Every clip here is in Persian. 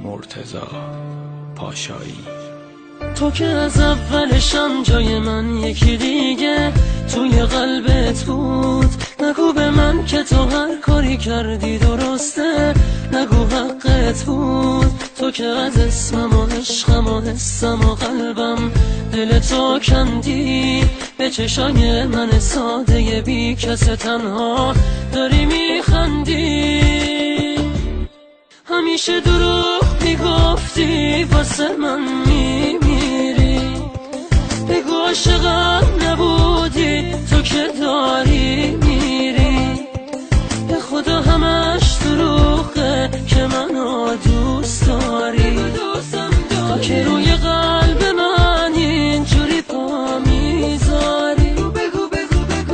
مرتضی پاشایی. تو که از اولشم جای من یکی دیگه توی قلبت بود. نگو به من که تو هر کاری کردی درسته، نگو حقت بود. تو که از اسمم و عشقم و حسم و قلبم دل تو کندی. به چشای من ساده بی کس تنها داری میخندی. همیشه دروغ میگفتی واسه من میمیری. بگو عاشقم نبودی تو که داری میری. به خدا همش دروغه که منو دوست داری. تو که روی قلب من اینجوری پا میذاری.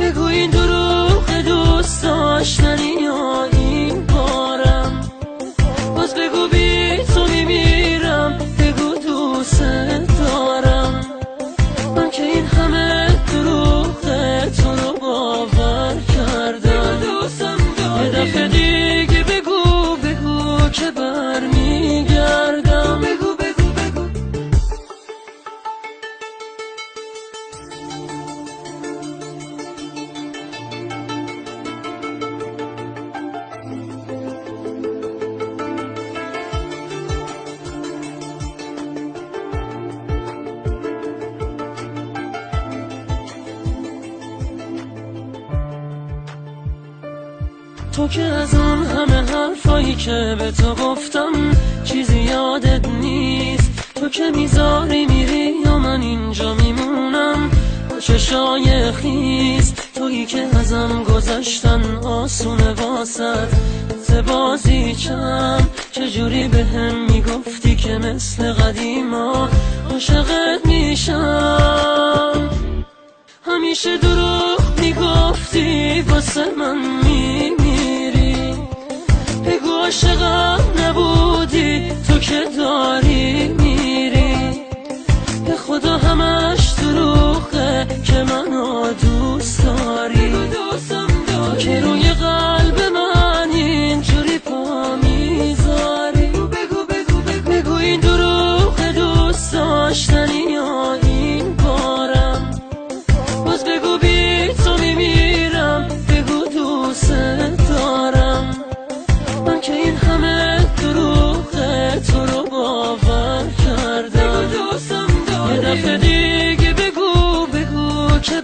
بگو این دروغ دوست داشتنی یا این بارم. باز بگو بی تو میمیرم. بگو دوست دارم. من که این همه دروغه تو رو باور کردم. یه دفعه دیگه بگو که برمیگردم. تو که از اون همه حرفایی که به تو گفتم چیزی یادت نیست. تو که میذاری میری یا من اینجا میمونم با چشای خیس. تویی که ازم گذشتن آسونه واسد زبازی چم. چجوری به هم میگفتی که مثل قدیما عاشقت میشم. همیشه دروغ میگفتی واسه من میمیری. بگو عاشقم نبودی تو که داری میری. به خدا همش دروغه که منو دوست داری. تو که روی قلب من اینجوری پا میذاری. بگو این دروغ دوست داشتنی یا این بارم. باز بگو بی تو میمیرم. بگو دوست دارم. من که این همه دروغه تو رو باور کردم. یه دفعه دیگه بگو که